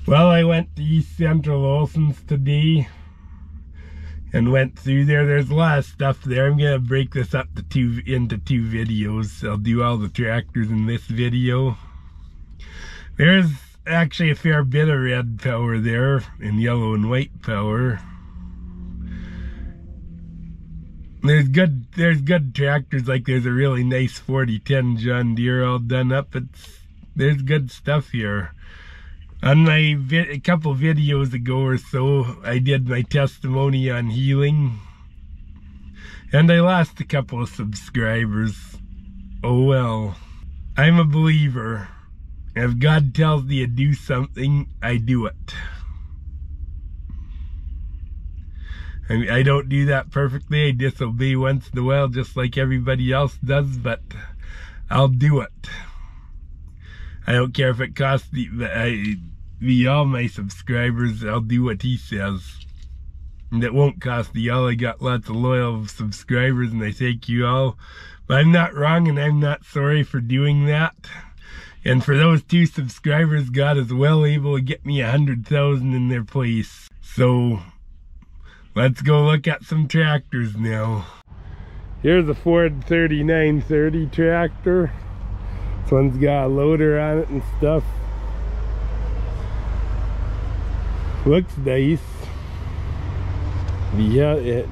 Well, I went to East Central Olson's today and went through there. There's a lot of stuff there. I'm gonna break this up into two videos. I'll do all the tractors in this video. There's actually a fair bit of red power there and yellow and white power. There's good tractors, like there's a really nice 4010 John Deere all done up. There's good stuff here. On my a couple videos ago or so, I did my testimony on healing, and I lost a couple of subscribers. Oh well. I'm a believer. If God tells me to do something, I do it. I don't do that perfectly. I disobey once in a while, just like everybody else does, but I'll do it. I don't care if it costs me all my subscribers. I'll do what he says. And it won't cost me all. I got lots of loyal subscribers, and I thank you all. But I'm not wrong, and I'm not sorry for doing that. And for those 2 subscribers, God is well able to get me 100,000 in their place. So let's go look at some tractors now. Here's a Ford 3930 tractor. This one's got a loader on it and stuff. Looks nice. Be a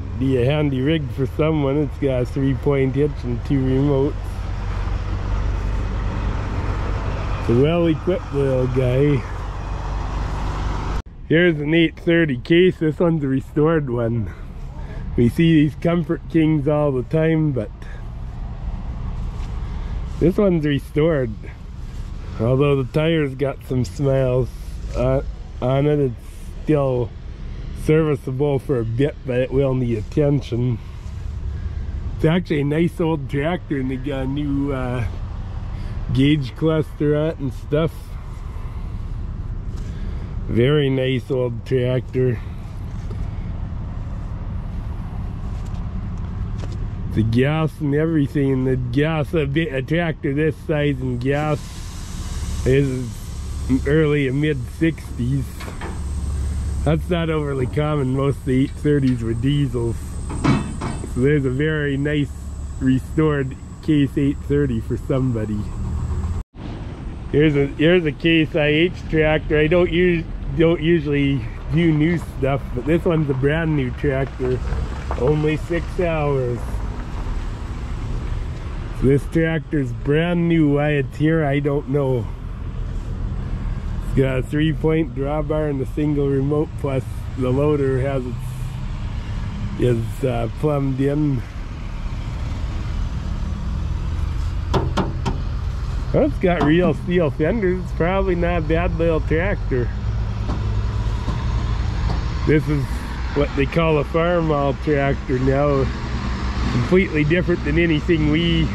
handy rig for someone. It's got a 3-point hitch and 2 remotes. It's a well-equipped little guy. Here's an 830 case. This one's a restored one. We see these Comfort Kings all the time, but this one's restored. Although the tires got some smiles on it, it's still serviceable for a bit, but it will need attention. It's actually a nice old tractor, and they got a new gauge cluster on it and stuff. Very nice old tractor. The gas and everything. The gas, a tractor this size and gas is early and mid 60s. That's not overly common. Most of the 830s were diesels. So there's a very nice restored case 830 for somebody. Here's a case IH tractor. I don't usually do new stuff, but this one's a brand new tractor. Only 6 hours. So this tractor's brand new. Why it's here, I don't know. It's got a 3-point drawbar and a single remote, plus the loader is plumbed in. Well, it's got real steel fenders. It's probably not a bad little tractor. This is what they call a Farmall tractor now. Completely different than anything we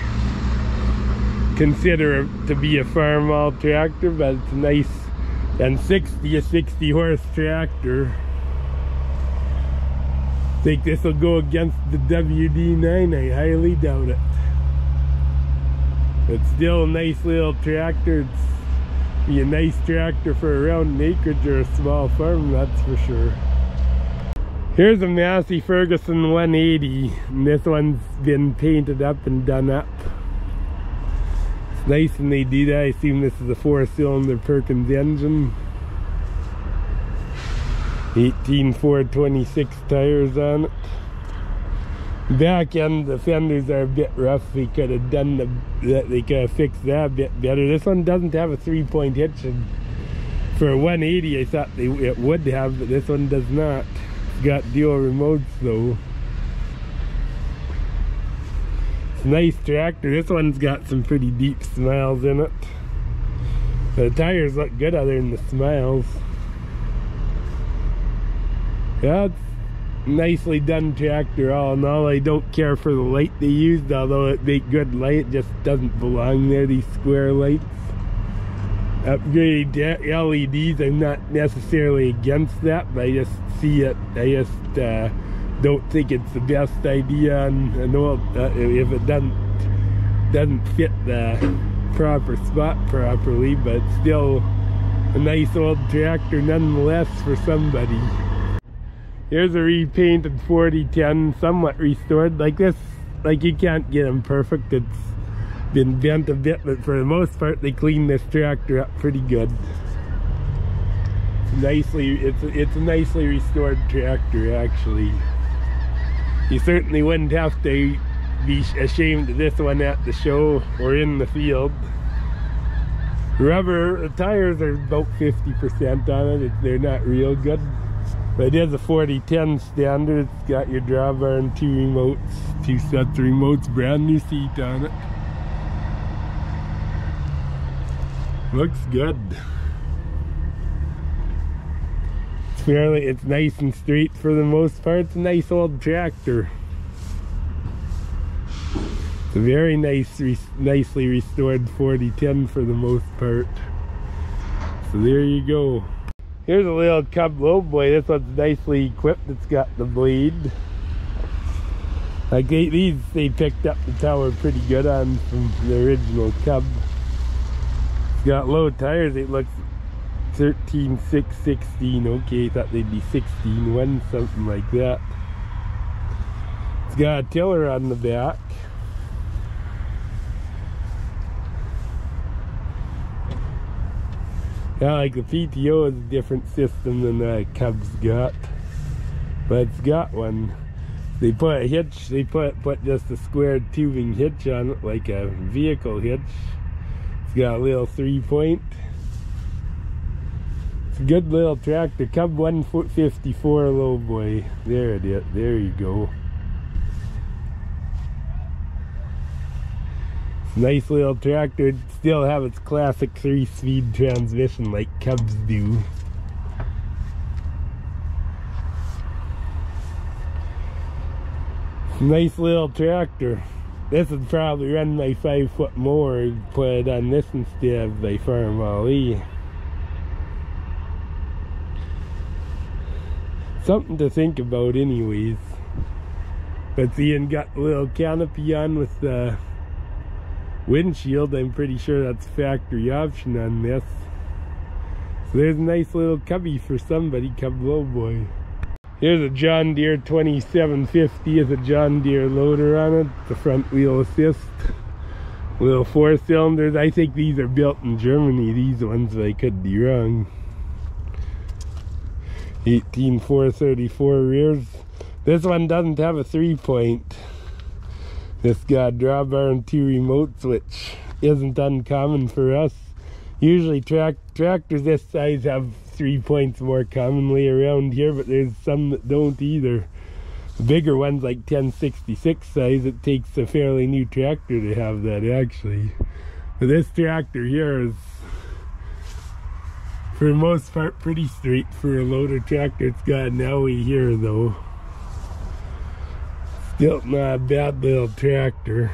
consider to be a Farmall tractor, but it's a nice and 60 horse tractor. Think this will go against the WD9? I highly doubt it. It's still a nice little tractor. It's be a nice tractor for around an acreage or a small farm, that's for sure. Here's a Massey-Ferguson 180, and this one's been painted up and done up. It's nice when they do that. I assume this is a 4-cylinder Perkins engine. 18 426 tires on it. Back end, the fenders are a bit rough. We could have done they could have fixed that a bit better. This one doesn't have a 3-point hitch, and for a 180 I thought it would have, but this one does not. It's got dual remotes though. It's a nice tractor. This one's got some pretty deep smiles in it. The tires look good other than the smiles. Yeah, it's nicely done tractor all in all. I don't care for the light they used, although it make good light. It just doesn't belong there, these square lights. Upgrade LEDs, I'm not necessarily against that, but I just see it. I just don't think it's the best idea on an old, if it doesn't fit the proper spot properly, but still a nice old tractor nonetheless for somebody. Here's a repainted 4010, somewhat restored. Like this, like you can't get them perfect. It's been bent a bit, but for the most part they cleaned this tractor up pretty good. It's a nicely restored tractor actually. You certainly wouldn't have to be ashamed of this one at the show or in the field. Rubber, the tires are about 50% on it. They're not real good. But it is a 4010 standard. It's got your drawbar and 2 remotes, 2 sets of remotes, brand new seat on it. Looks good. It's nice and straight for the most part. It's a nice old tractor. It's a very nicely restored 4010 for the most part. So there you go. Here's a little Cub Lo-Boy. This one's nicely equipped. It's got the blade. Like these they picked up the tower pretty good on from the original Cub. It's got low tires. It looks 13, 6, 16. Okay, thought they'd be 16, 1, something like that. It's got a tiller on the back. Yeah, like the PTO is a different system than the Cub's got, but it's got one. They put a hitch. They put just a square tubing hitch on it, like a vehicle hitch. It's got a little 3-point. It's a good little tractor. Cub 154 Lo-Boy. There it is. There you go. Nice little tractor. It'd still have its classic 3-speed transmission like Cubs do. Nice little tractor. This would probably run my 5-foot mower. I'd put it on this instead of my Farmall. Something to think about anyways. But Ian got the little canopy on with the windshield. I'm pretty sure that's factory option on this. So there's a nice little cubby for somebody, Cub Lo-Boy. Here's a John Deere 2750 with a John Deere loader on it. The front wheel assist. Little 4-cylinders. I think these are built in Germany, these ones, but I could be wrong. 18 434 rears. This one doesn't have a 3-point. It's got a drawbar and 2 remotes, which isn't uncommon for us. Usually tractors this size have 3 points more commonly around here, but there's some that don't either. The bigger ones, like 1066 size, it takes a fairly new tractor to have that actually. But this tractor here is, for the most part, pretty straight for a loader tractor. It's got an owie here though. Still not a bad little tractor.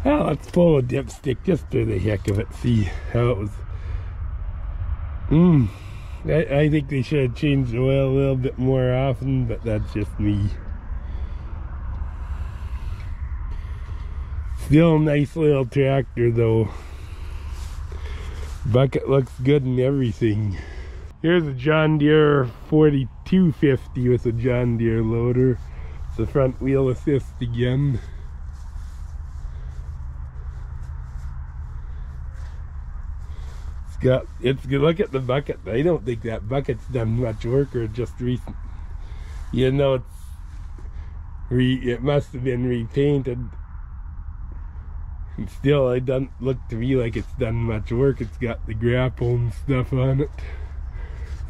Well, let's pull a dipstick just for the heck of it. See how it was. I think they should have changed the oil a little bit more often, but that's just me. Still a nice little tractor though. Bucket looks good and everything. Here's a John Deere 4250 with a John Deere loader. The front wheel assist again. It's good. Look at the bucket. I don't think that bucket's done much work or just recent. You know, it must have been repainted. And still, it doesn't look to me like it's done much work. It's got the grapple and stuff on it.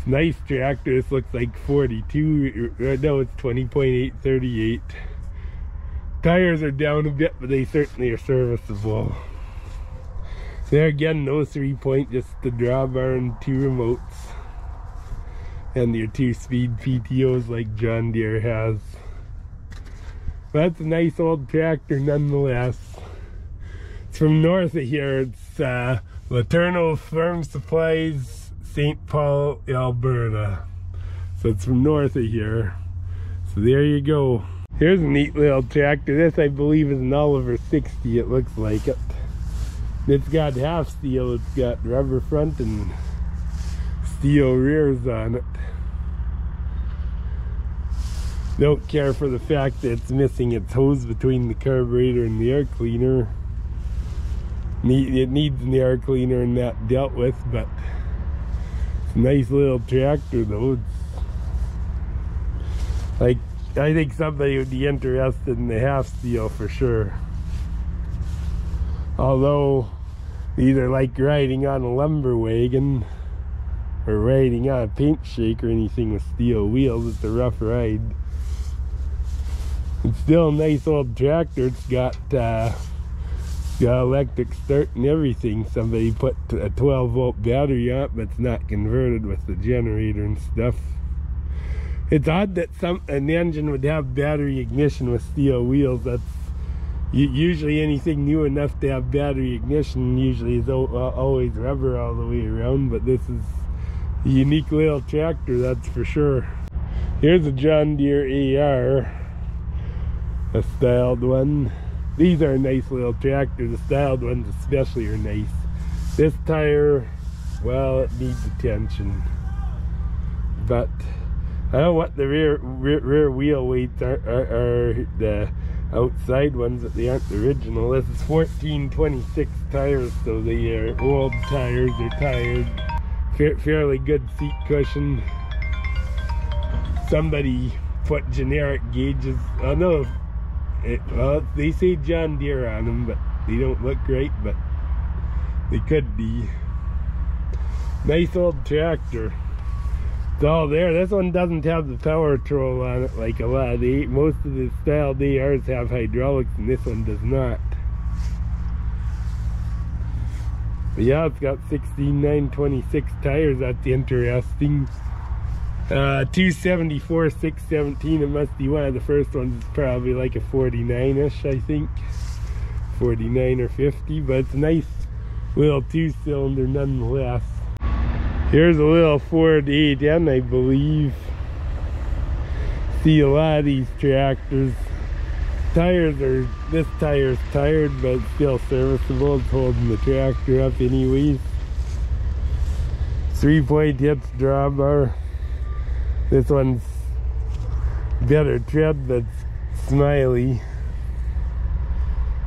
Nice tractor. This looks like 42. No, it's 20.838. Tires are down a bit, but they certainly are serviceable. There again, no 3-point, just the drawbar and 2 remotes. And your 2-speed PTOs like John Deere has. That's a nice old tractor nonetheless. It's from north of here. It's Laterno Farm Supplies, St. Paul, Alberta. So it's from north of here. So there you go. Here's a neat little tractor. This I believe is an Oliver 60, it looks like it. It's got half steel, it's got rubber front and steel rears on it. Don't care for the fact that it's missing its hose between the carburetor and the air cleaner. It needs an air cleaner and that dealt with, but it's a nice little tractor though. It's like, I think somebody would be interested in the half steel for sure. Although, either like riding on a lumber wagon or riding on a paint shake or anything with steel wheels, it's a rough ride. It's still a nice old tractor. It's got electric start and everything. Somebody put a 12-volt battery on it, but it's not converted with the generator and stuff. It's odd that an engine would have battery ignition with steel wheels. That's usually anything new enough to have battery ignition usually is always rubber all the way around, but this is a unique little tractor, that's for sure. Here's a John Deere AR, a styled one. These are nice little tractors. The styled ones especially are nice. This tire, well, it needs attention, but I don't know what the rear wheel weights are the outside ones, that they aren't the original. This is 1426 tires, so they are old tires. They're tired. Fairly good seat cushion. Somebody put generic gauges. I know, well, they say John Deere on them, but they don't look right, but they could be. Nice old tractor. It's all there. This one doesn't have the power control on it like a lot. Most of the styled ARs have hydraulics, and this one does not. But yeah, it's got 16,926 tires. That's interesting. 274, 617. It must be one of the first ones. It's probably like a 49-ish, I think. 49 or 50, but it's a nice little two-cylinder nonetheless. Here's a little Ford 8N, I believe. See a lot of these tractors. This tire's tired, but it's still serviceable. It's holding the tractor up anyways. 3-point hitch drawbar. This one's better tread, but smiley.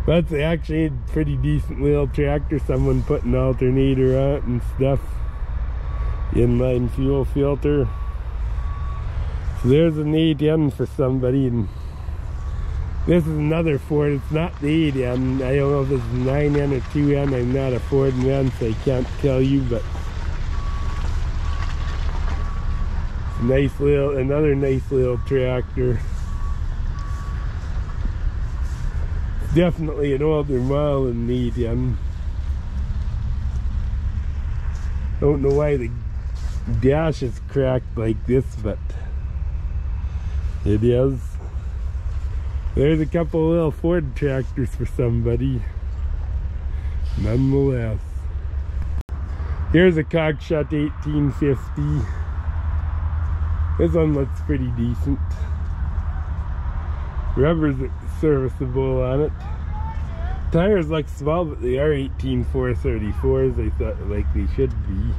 That's actually a pretty decent little tractor. Someone put an alternator on it and stuff. Inline fuel filter. So there's an 8N for somebody, and this is another Ford. It's not the 8N. I don't know if it's a 9N or 2N. I'm not a Ford man, so I can't tell you, but it's a nice little, another nice little tractor. It's definitely an older model than the 8N. Don't know why the dash is cracked like this, but it is. There's a couple of little Ford tractors for somebody, nonetheless. Here's a Cockshutt 1850. This one looks pretty decent. Rubber's serviceable on it. Tires look small, but they are 18-434s. I thought like they should be.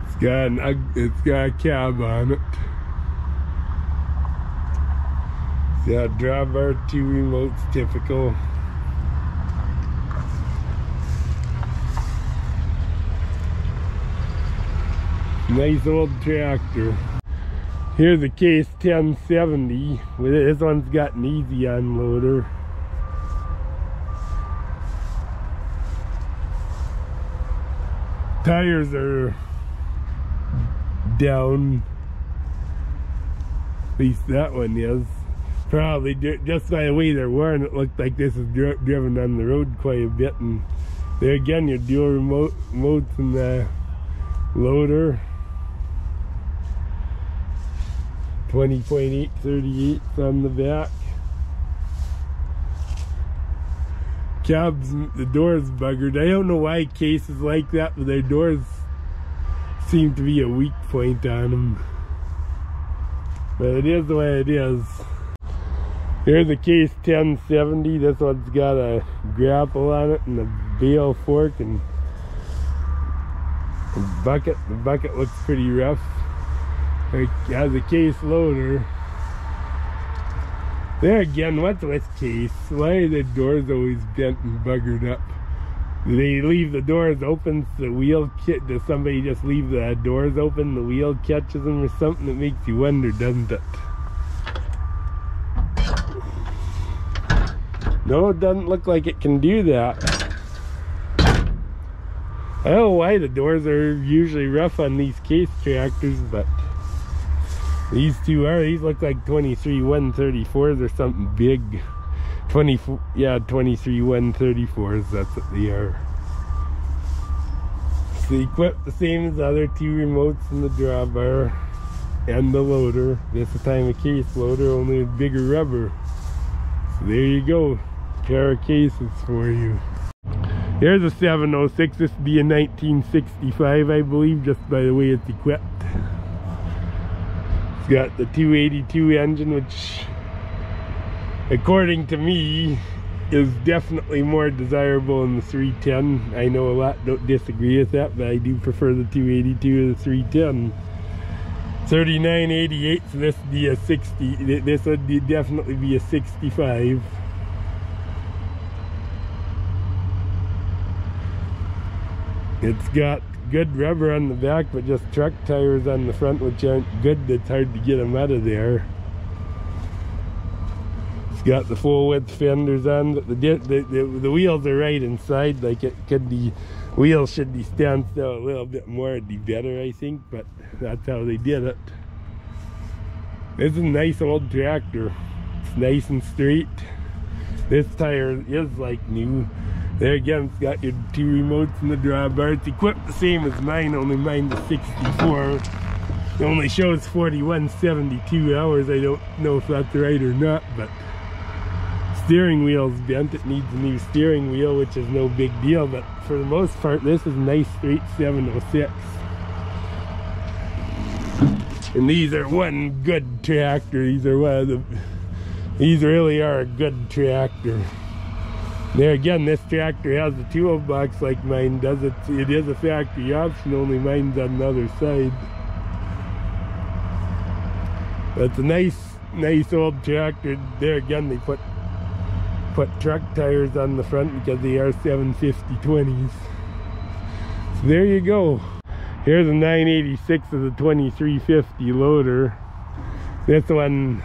It's got a cab on it. It's got a drawbar, 2 remotes, typical. Nice old tractor. Here's a Case 1070. This one's got an easy unloader. Tires are down. At least that one is. Probably just by the way they're worn, it looked like this is driven on the road quite a bit. And there again, your dual remotes and the loader. 20.838 on the back. Cabs, the doors buggered. I don't know why cases like that, but their doors seem to be a weak point on them. But it is the way it is. Here's a Case 1070. This one's got a grapple on it and a bale fork, and The bucket looks pretty rough. It has a case loader. There again, what's with case? Why are the doors always bent and buggered up? Do they leave the doors open so the wheel does somebody just leave the doors open, the wheel catches them or something? It makes you wonder, doesn't it? No, it doesn't look like it can do that. I don't know why the doors are usually rough on these case tractors, but these two are. These look like 23 134s or something big. 23 134s, that's what they are. So equipped the same as the other two remotes and the drawbar and the loader. This time a case loader, only with bigger rubber. So there you go, pair of cases for you. Here's a 706. This would be a 1965, I believe, just by the way it's equipped. It's got the 282 engine, which according to me is definitely more desirable than the 310. I know a lot don't disagree with that, but I do prefer the 282 to the 310. 3988, so this would be a 60. This would definitely be a 65. It's got good rubber on the back, but just truck tires on the front, which aren't good. It's hard to get them out of there. It's got the full width fenders on, but the wheels are right inside. Like it could be, wheels should be stand still a little bit more, it'd be better, I think, but that's how they did it. This is a nice old tractor. It's nice and straight. This tire is like new. There again, it's got your two remotes and the drawbar. It's equipped the same as mine, only mine's a 64. It only shows 4172 hours. I don't know if that's right or not, but steering wheel's bent. It needs a new steering wheel, which is no big deal, but for the most part, this is a nice straight 706. And these are one good tractor. These are one of the, these really are a good tractor. There again, this tractor has a toolbox like mine does. It is a factory option, only mine's on the other side. But it's a nice old tractor. There again, they put truck tires on the front because they are 750/20s. So there you go. Here's a 986 of the 2350 loader. This one,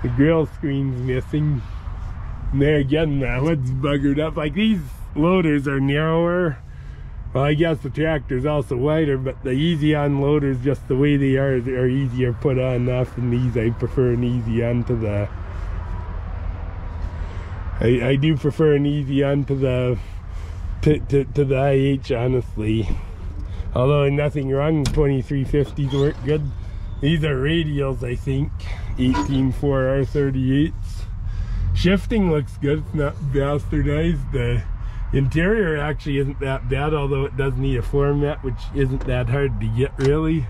the grill screen's missing. And there again, the hood's buggered up. Like, these loaders are narrower. Well, I guess the tractor's also wider, but the easy on loaders, just the way they are easier put on off than these. I prefer an easy on to the, I do prefer an easy on to the to the IH, honestly. Although nothing wrong, the 2350s work good. These are radials, I think, 18.4 R38s. Shifting looks good, it's not bastardized. The interior actually isn't that bad, although it does need a floor mat, which isn't that hard to get, really.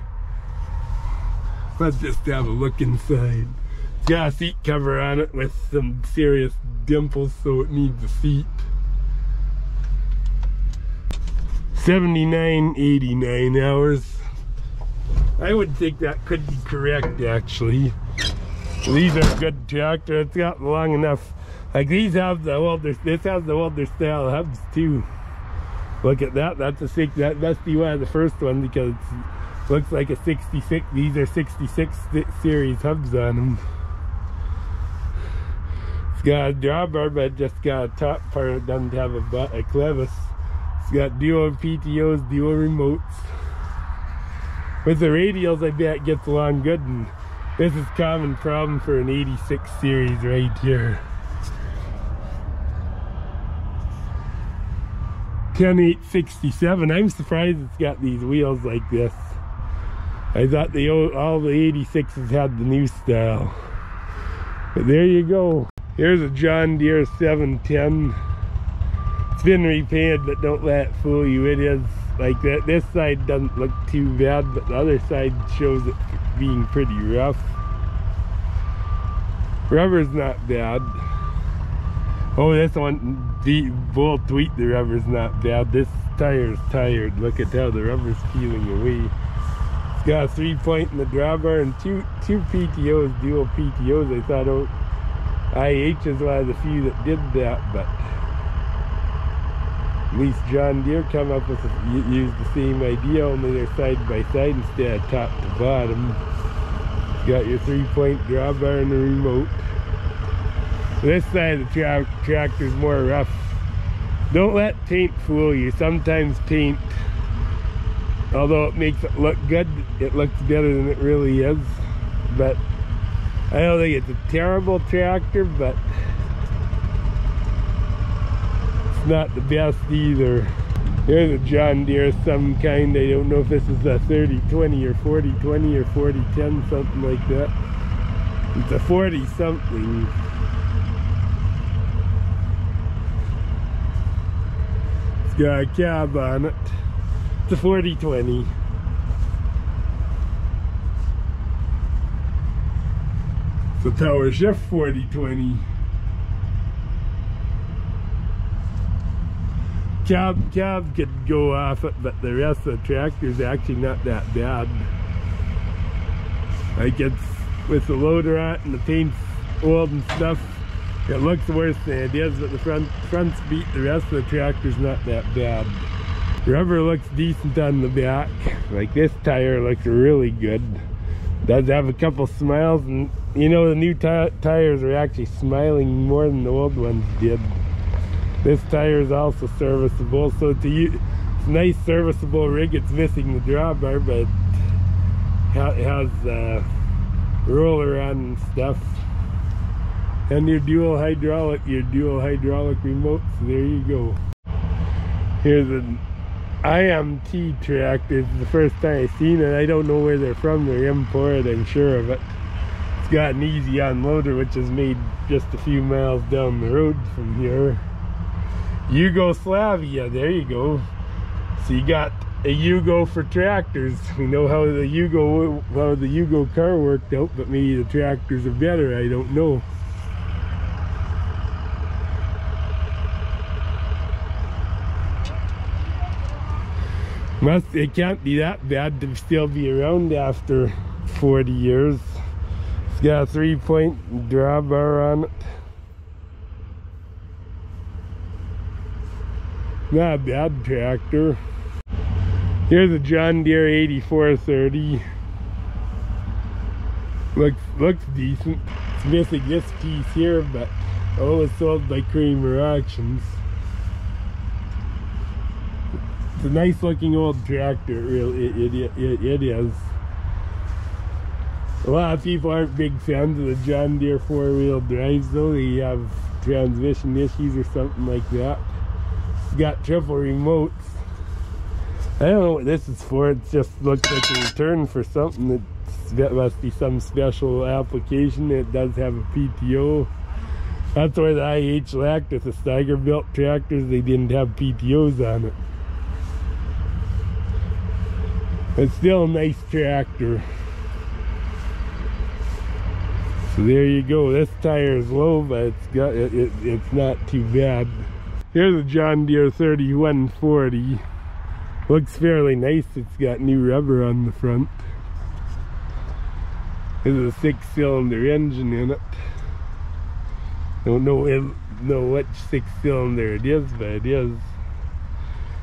Let's just have a look inside. It's got a seat cover on it with some serious dimples, so it needs a seat. 79.89 hours. I would think that could be correct, actually. These are good tractor. It's got long enough. Like, these have the older, this has the older style hubs too. Look at that. That's a six. That must be one of the first ones because it looks like a 66. These are 66 series hubs on them. It's got a drawbar, but just got a top part. It doesn't have a clevis. It's got dual PTOs, dual remotes. With the radials, I bet it gets along good, and this is a common problem for an 86 series right here. 10.867. I'm surprised it's got these wheels like this. I thought all the 86s had the new style. But there you go. Here's a John Deere 710. It's been repainted, but don't let it fool you. It is like that. This side doesn't look too bad, but the other side shows it being pretty rough. Rubber's not bad. Oh, this one, the full tweet, the rubber's not bad. This tire's tired. Look at how the rubber's peeling away. It's got a 3-point in the drawbar and two PTOs, dual PTOs. I thought IH is one of the few that did that, but at least John Deere come up with used the same idea, only they're side by side instead of top to bottom. It's got your 3-point drawbar and the remote. This side of the tractor's more rough. Don't let paint fool you. Sometimes paint, although it makes it look good, it looks better than it really is. But I don't think it's a terrible tractor, but it's not the best either. Here's a John Deere some kind. I don't know if this is a 30-20 or 40-20 or 40-10, something like that. It's a 40-something. It's got a cab on it. It's a 40-20. It's a power shift 40-20. Cab could go off it, but the rest of the tractor's actually not that bad. Like, it's with the loader on it and the paint's old and stuff, it looks worse than it is, but the front's beat. The rest of the tractor's not that bad. Rubber looks decent on the back. Like, this tire looks really good. Does have a couple smiles, and you know, the new tires are actually smiling more than the old ones did. This tire is also serviceable, so it's a nice serviceable rig. It's missing the drawbar, but it has roller on and stuff. And your dual hydraulic remote, so there you go. Here's an IMT tractor. It's the first time I've seen it. I don't know where they're from. They're imported, I'm sure of it. It's got an easy unloader, which is made just a few miles down the road from here. Yugoslavia, there you go. So you got a Yugo for tractors. We know how the Yugo car worked out, but maybe the tractors are better, I don't know. It can't be that bad to still be around after 40 years. It's got a 3-point drawbar on it. Not a bad tractor. Here's a John Deere 8430. Looks decent. It's missing this piece here, but it was sold by Kramer Auctions. It's a nice looking old tractor, it is. A lot of people aren't big fans of the John Deere 4-wheel drives though. They have transmission issues or something like that. It's got triple remotes. I don't know what this is for. It just looks like a return for something. That must be some special application. It does have a PTO. That's where the IH lacked with the Steiger built tractors. They didn't have PTOs on it. It's still a nice tractor. So there you go. This tire is low, but it's not too bad. Here's a John Deere 3140. Looks fairly nice. It's got new rubber on the front. There's a 6-cylinder engine in it. Don't know which 6-cylinder it is, but it is.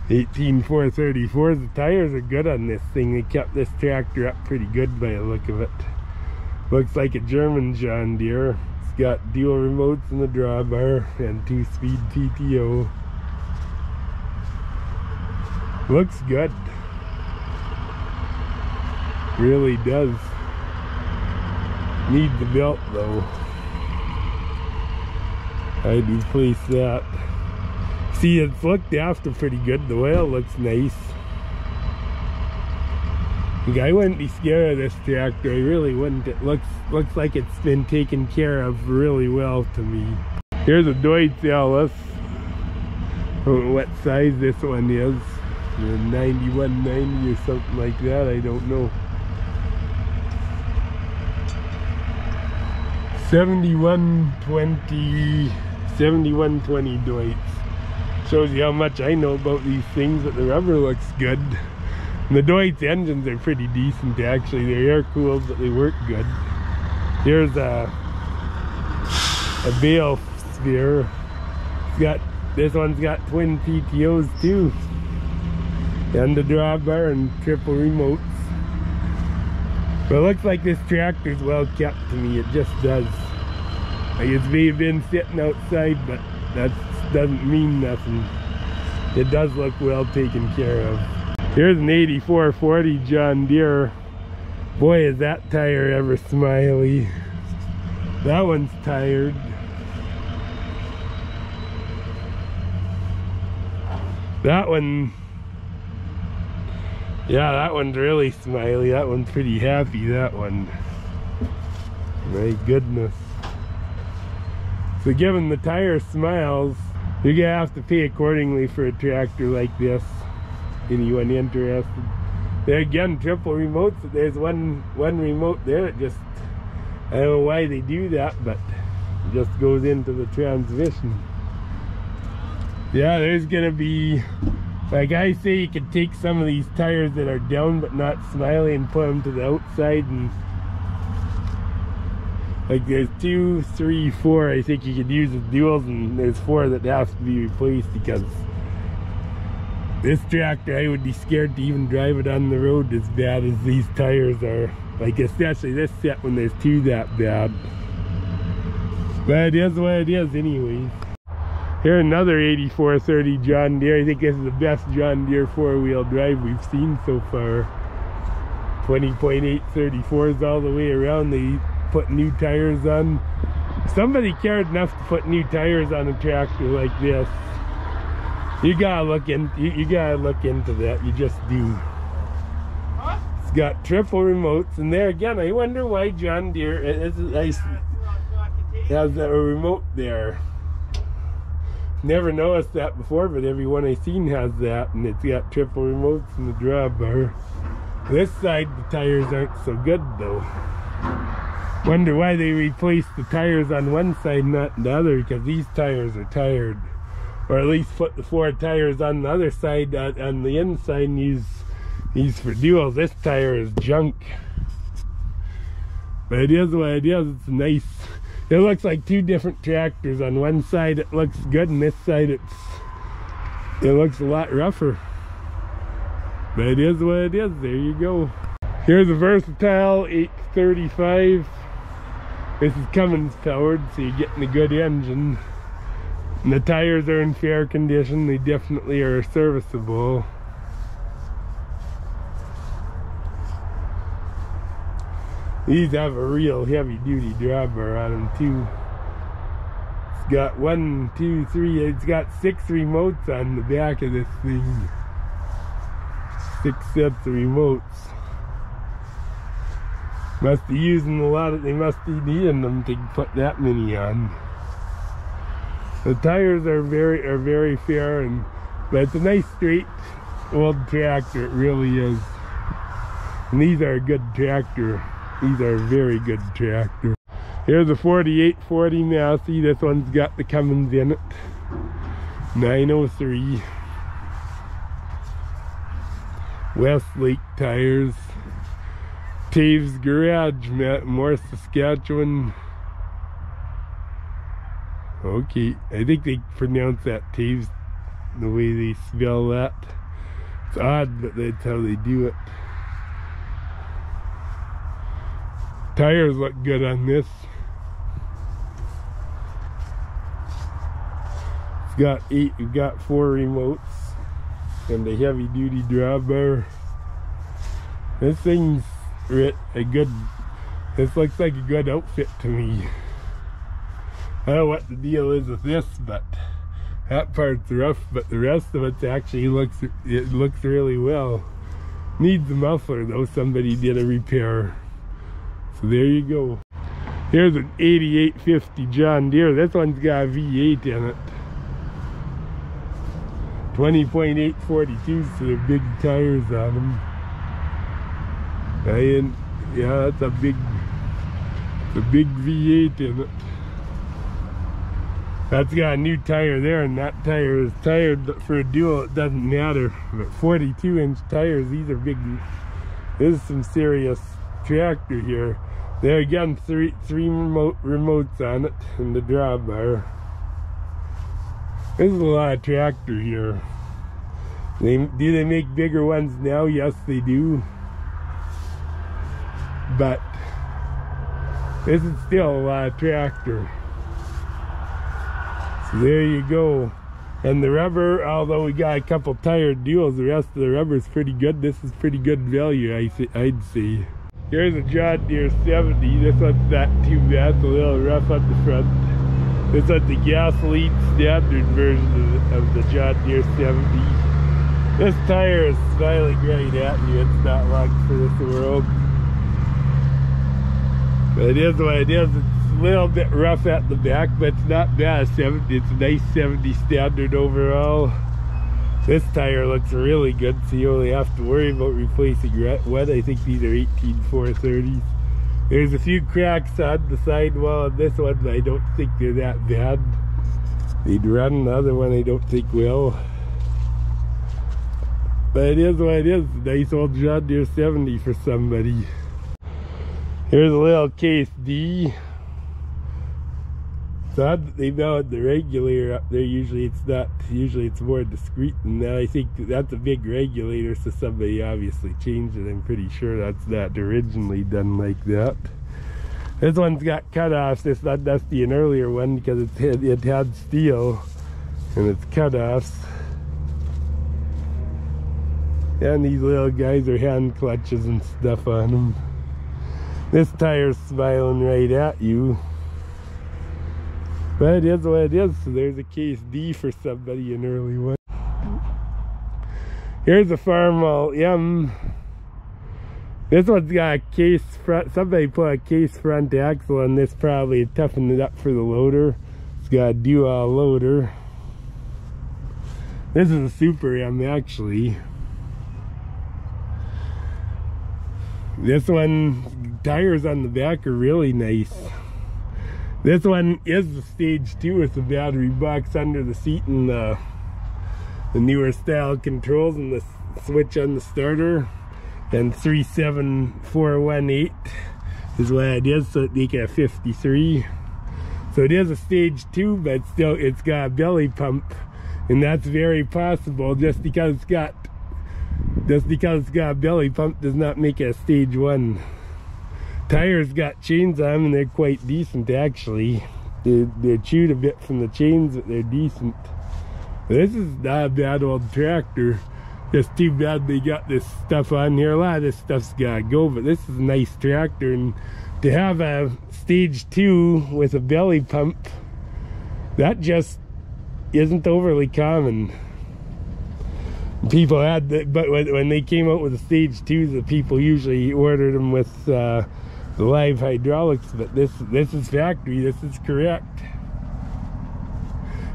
18434s. The tires are good on this thing. They kept this tractor up pretty good by the look of it. Looks like a German John Deere. It's got dual remotes in the drawbar and 2-speed PTO. Looks good. Really does. Need the belt though. I'd replace that. See, it's looked after pretty good. The oil looks nice. I wouldn't be scared of this tractor. I really wouldn't. It looks like it's been taken care of really well to me. Here's a Deutz-Allis. I don't know what size this one is. 9190 or something like that. I don't know. 7120 Deutz. Shows you how much I know about these things, but the rubber looks good. And the Deutz engines are pretty decent actually. They're air cooled, but they work good. Here's a bale sphere. This one's got twin PTOs too. And the drawbar and triple remotes. But it looks like this tractor's well kept to me. It just does. Like it's may have been sitting outside, but that doesn't mean nothing. It does look well taken care of. Here's an 8440 John Deere. Boy, is that tire ever smiley. That one's tired. That one, yeah, that one's really smiley. That one's pretty happy, that one. My goodness. So given the tire smiles, you're gonna have to pay accordingly for a tractor like this. Anyone interested? There again, triple remotes. There's one remote there. It just, I don't know why they do that, but it just goes into the transmission. Yeah, there's gonna be, like I say, you could take some of these tires that are down but not smiley and put them to the outside, and like there's 2, 3, 4 I think you could use as duals, and there's 4 that have to be replaced because this tractor, I would be scared to even drive it on the road as bad as these tires are. Like especially this set when there's 2 that bad. But it is what it is anyways. Here another 8430 John Deere. I think this is the best John Deere 4-wheel drive we've seen so far. 20.8 34s all the way around. They put new tires on. Somebody cared enough to put new tires on a tractor like this. You gotta look into that. You just do. It's got triple remotes, and there again, I wonder why John Deere has a remote there. Never noticed that before, but everyone I seen has that, and it's got triple remotes and the drawbar. This side, the tires aren't so good though. Wonder why they replaced the tires on one side, not the other, because these tires are tired. Or at least put the 4 tires on the other side, on the inside, and use these for duals. This tire is junk. But it is what it is. It's nice. It looks like 2 different tractors. On one side it looks good, and this side it looks a lot rougher. But it is what it is. There you go. Here's a versatile 835. This is Cummins powered, so you're getting a good engine. And the tires are in fair condition. They definitely are serviceable. These have a real heavy duty drawbar on them too. It's got 1, 2, 3, it's got 6 remotes on the back of this thing. 6 sets of remotes. Must be using a lot of, they must be needing them to put that many on. The tires are very fair, but it's a nice straight old tractor. It really is. And these are a good tractor. These are a very good tractor. Here's a 4840 Massey. This one's got the Cummins in it. 903. Westlake tires. Taves Garage, Morse, Saskatchewan. Okay, I think they pronounce that Taves the way they spell that. It's odd, but that's how they do it. Tires look good on this. It's got 8, we've got 4 remotes and a heavy duty drawbar. This thing's a good, this looks like a good outfit to me. I don't know what the deal is with this, but that part's rough, but the rest of it actually looks really well. Needs a muffler though, somebody did a repair. So there you go. Here's an 8850 John Deere. This one's got a V8 in it. 20.8 42s, so they're big tires on them. Yeah, that's a big V8 in it. That's got a new tire there, and that tire is tired, but for a dual it doesn't matter. But 42-inch tires, these are big. This is some serious tractor here. There again, three remotes on it, and the drawbar. This is a lot of tractor here. Do they make bigger ones now? Yes, they do. But this is still a lot of tractor. So there you go. And the rubber, although we got a couple tired duals, the rest of the rubber is pretty good. This is pretty good value, I'd say. Here's a John Deere 70. This one's not too bad. It's a little rough at the front. This one's the gasoline standard version of the John Deere 70. This tire is smiling right at you. It's not long for this world. But it is what it is. It's a little bit rough at the back, but it's not bad. It's a nice 70 standard overall. This tire looks really good, so you only have to worry about replacing wet. I think these are 18-430s. There's a few cracks on the sidewall on this one, but I don't think they're that bad. They'd run. The other one I don't think will. But it is what it is. A nice old John Deere 70 for somebody. Here's a little case D. It's odd that they mounted the regulator up there. Usually it's not. Usually it's more discreet than that. I think that's a big regulator, so somebody obviously changed it. I'm pretty sure that's not originally done like that. This one's got cutoffs. It's not dusty an earlier one because it had steel and it's cutoffs. And these little guys are hand clutches and stuff on them. This tire's smiling right at you. But it is what it is, so there's a case D for somebody, an early one. Here's a Farmall M. This one's got a case front. Somebody put a case front axle on this, probably toughened it up for the loader. It's got a dual loader. This is a Super M actually. This one, tires on the back are really nice. This one is the stage 2 with the battery box under the seat and the newer style controls and the switch on the starter. And 37418 is what it is, so it make it a 53. So it is a stage 2, but still it's got a belly pump, and that's very possible. Just because it's got a belly pump does not make it a stage 1. Tires got chains on them and they're quite decent actually. They're chewed a bit from the chains, but they're decent. This is not a bad old tractor. Just too bad they got this stuff on here. A lot of this stuff's gotta go, but this is a nice tractor, and to have a stage 2 with a belly pump, that just isn't overly common. People had that, but when they came out with the stage 2s, the people usually ordered them with the live hydraulics, but this is factory. This is correct.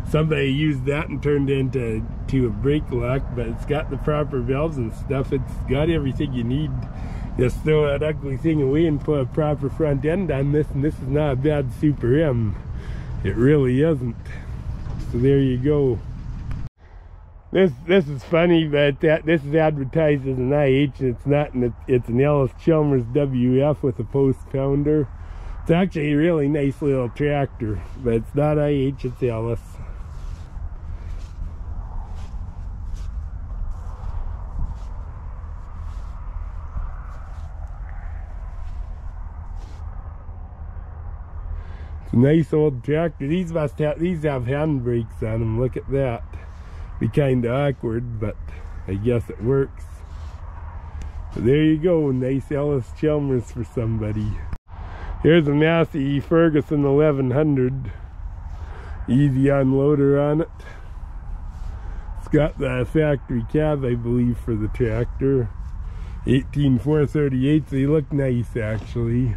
Somebody used that and turned it into a brake lock, but it's got the proper valves and stuff. It's got everything you need. Just throw that ugly thing away and put a proper front end on this, and this is not a bad Super M. It really isn't. So there you go. This is funny, but this is advertised as an IH, and it's not. And it's an Allis-Chalmers WF with a post pounder. It's actually a really nice little tractor, but it's not IH, it's Allis. It's a nice old tractor. These have handbrakes on them. Look at that. Be kind of awkward, but I guess it works. So there you go, nice Allis-Chalmers for somebody. Here's a Massey-Ferguson 1100. Easy unloader on it. It's got the factory cab, I believe, for the tractor. 18-438, they look nice actually.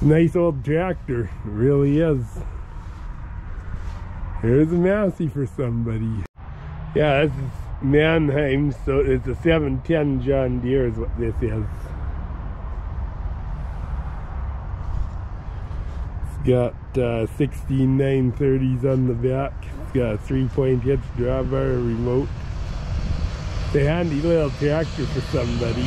Nice old tractor, it really is. Here's a Massey for somebody. Yeah, this is Mannheim, so it's a 710 John Deere is what this is. Got 16 930s on the back. It's got a 3-point hitch drawbar, a remote. It's a handy little tractor for somebody.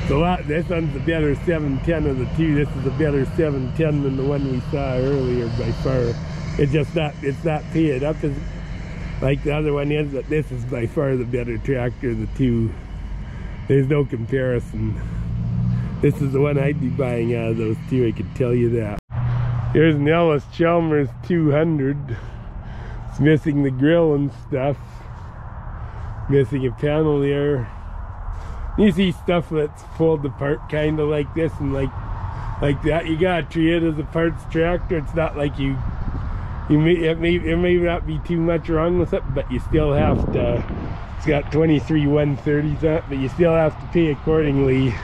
It's a lot. This one's a better 710 of the two. This is a better 710 than the one we saw earlier by far. It's just not, it's not paid up as like the other one is, but this is by far the better tractor of the two. There's no comparison. This is the one I'd be buying out of those two, I can tell you that. Here's an Allis-Chalmers 200. It's missing the grill and stuff. Missing a panel there. You see stuff that's pulled apart kind of like this and like that. You gotta treat it as a parts tractor. It's not like it may not be too much wrong with it, but you still have to. It's got 23 130s on it, but you still have to pay accordingly.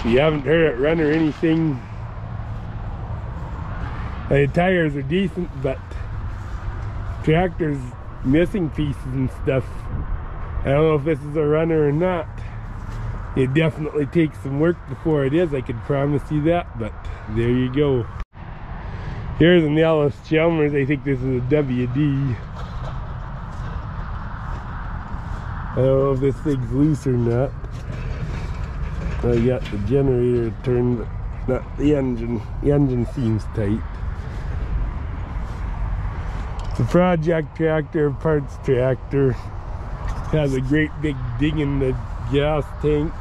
You haven't heard it run or anything. The tires are decent, but tractor's missing pieces and stuff. I don't know if this is a runner or not. It definitely takes some work before it is, I can promise you that, but there you go. Here's an Allis-Chalmers, I think this is a WD. I don't know if this thing's loose or not. I got the generator turned, not the engine. The engine seems tight. It's a project tractor, parts tractor. Has a great big ding in the gas tank.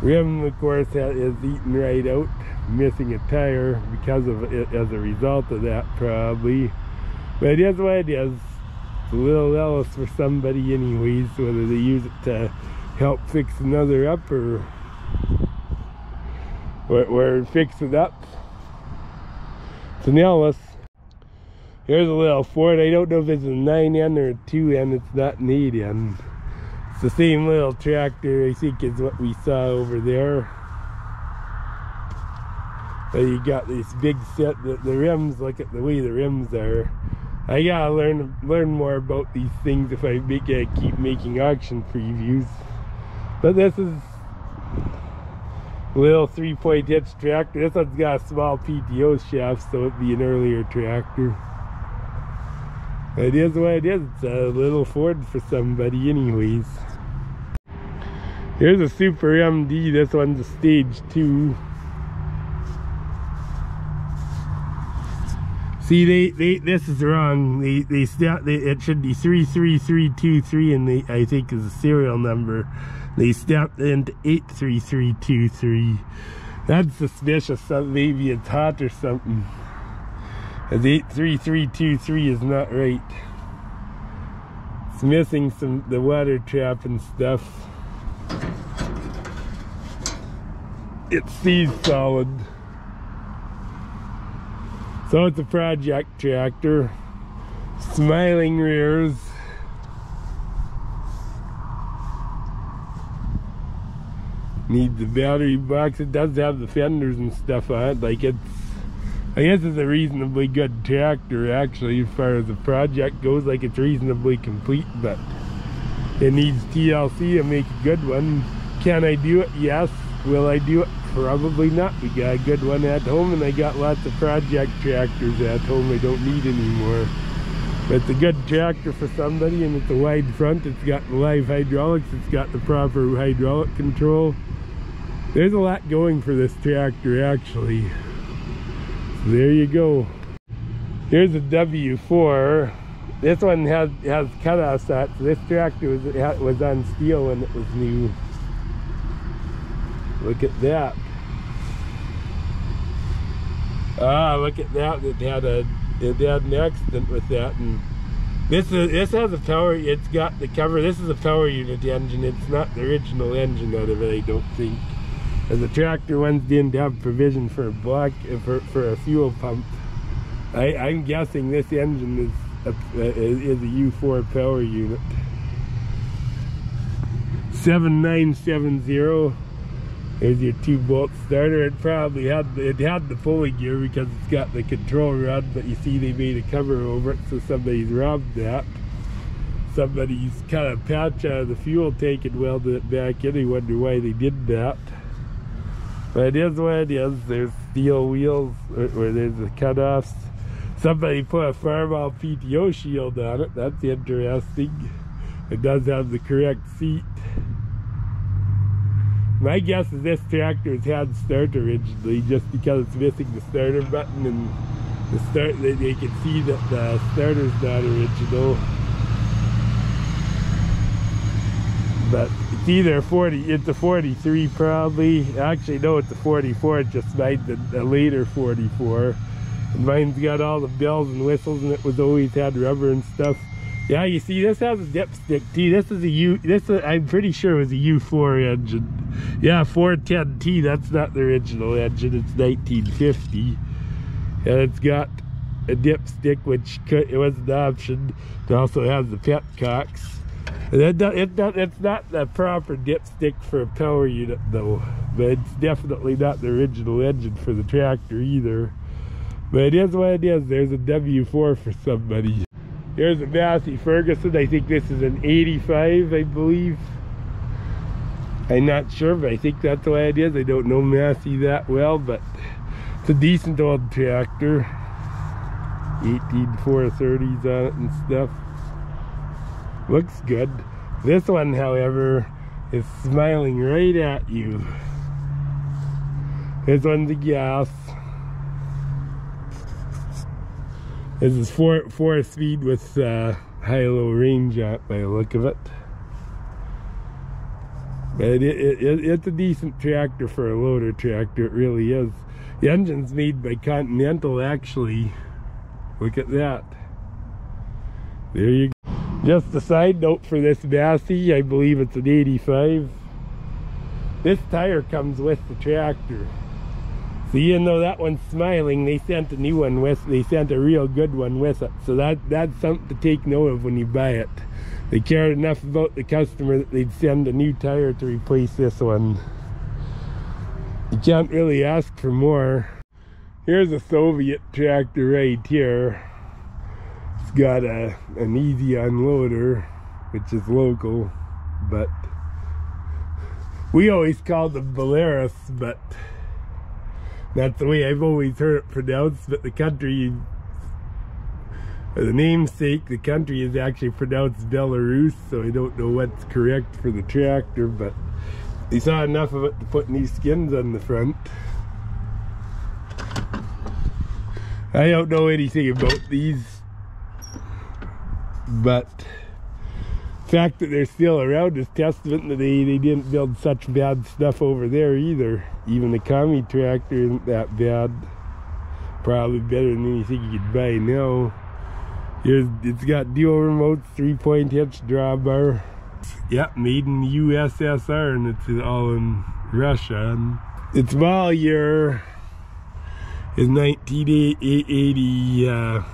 Rim, of course, is eaten right out. Missing a tire because of it, as a result of that, probably. But it is what it is. It's a little Ellis for somebody anyways, whether they use it to help fix another up or fix it up. It's an Ellis. Here's a little Ford. I don't know if it's a 9N or a 2N. It's not an 8N. It's the same little tractor, I think, is what we saw over there. But you got this big set. The rims, look at the way the rims are. I gotta learn more about these things if I keep making auction previews. But this is a little 3-point hitch tractor. This one's got a small PTO shaft, so it'd be an earlier tractor. It is what it is. It's a little Ford for somebody anyways. Here's a Super MD. This one's a stage 2. See, this is wrong. It should be 33323, and I think is a serial number. They stepped into 83323. That's suspicious. Maybe it's hot or something. As 83323 is not right. It's missing the water trap and stuff. It sees solid. So it's a project tractor. Smiling rears. Needs the battery box. It does have the fenders and stuff on it. Like, I guess it's a reasonably good tractor actually as far as the project goes. Like, it's reasonably complete, but it needs TLC to make a good one. Can I do it? Yes. Will I do it? Probably not. We got a good one at home, and I got lots of project tractors at home I don't need anymore. But it's a good tractor for somebody, and it's a wide front. It's got the live hydraulics. It's got the proper hydraulic control. There's a lot going for this tractor actually. So there you go. Here's a W-4. This one has cutoffs on it. So this tractor was on steel when it was new. Look at that. Ah, look at that. It had an accident with that, and this has a power. It's got the cover. This is a power unit engine. It's not the original engine out of it, I don't think. And the tractor ones didn't have provision for a fuel pump. I'm guessing this engine is a U4 power unit. 7970. There's your 2-bolt starter. It probably had the pulley gear because it's got the control rod, but you see they made a cover over it, so somebody's robbed that. Somebody's cut a patch out of the fuel tank and welded it back in. I wonder why they did that. But it is what it is. There's steel wheels where there's the cutoffs. Somebody put a Farmall PTO shield on it. That's interesting. It does have the correct seat. My guess is this tractor's had start originally, just because it's missing the starter button and the start. They can see that the starter's not original. But it's either 40. It's a 43 probably. Actually, no, it's a 44. It just made a later 44. And mine's got all the bells and whistles, and it was always had rubber and stuff. Yeah, you see, this has a dipstick T. This is a U. I'm pretty sure it was a U4 engine. Yeah, 410T. That's not the original engine. It's 1950, and it's got a dipstick, which it was an option. It also has the petcocks. It's not the proper dipstick for a power unit though, but it's definitely not the original engine for the tractor either. But it is what it is. There's a W-4 for somebody. Here's a Massey-Ferguson. I think this is an 85, I believe. I'm not sure, but I think that's what it is. I don't know Massey that well, but it's a decent old tractor. 18-430s on it and stuff. Looks good. This one, however, is smiling right at you. This one's a gas. This is four speed with high-low range on it by the look of it. But it's a decent tractor for a loader tractor. It really is. The engine's made by Continental, actually. Look at that. There you go. Just a side note for this Massey, I believe it's an 85. This tire comes with the tractor. So even though that one's smiling, they sent a new one with, they sent a real good one with it. So that's something to take note of when you buy it. They cared enough about the customer that they'd send a new tire to replace this one. You can't really ask for more. Here's a Soviet tractor right here. It's got an easy unloader, which is local, but we always called them Belarus, but that's the way I've always heard it pronounced. But the country, or the namesake, the country is actually pronounced Belarus, so I don't know what's correct for the tractor, but they saw enough of it to put new skins on the front. I don't know anything about these, but the fact that they're still around is testament that they didn't build such bad stuff over there either. Even the commie tractor isn't that bad. Probably better than anything you could buy now. It's got dual remotes, 3-point hitch drawbar. Yep, made in the USSR, and it's all in Russia. And its model year is 1980.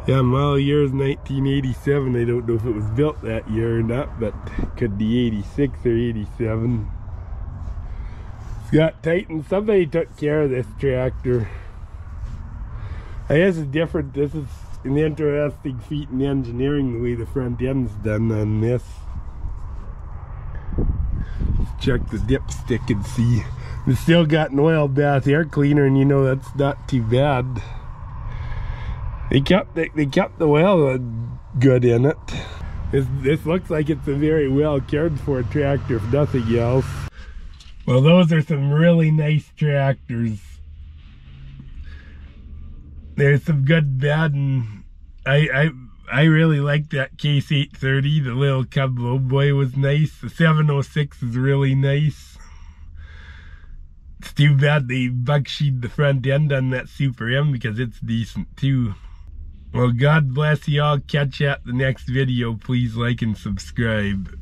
Yeah, model year is 1987. I don't know if it was built that year or not, but it could be 86 or 87. It's got Titan. Somebody took care of this tractor. I guess it's different. This is an interesting feat in engineering, the way the front end's done on this. Let's check the dipstick and see. It's still got an oil bath air cleaner, and you know that's not too bad. They kept the oil good in it. This looks like it's a very well cared for tractor, if nothing else. Well, those are some really nice tractors. There's some good, bad, and I really like that Case 830. The little Cub Lo-Boy was nice. The 706 is really nice. It's too bad they bucksheed the front end on that Super M, because it's decent too. Well, God bless you all. Catch you at the next video. Please like and subscribe.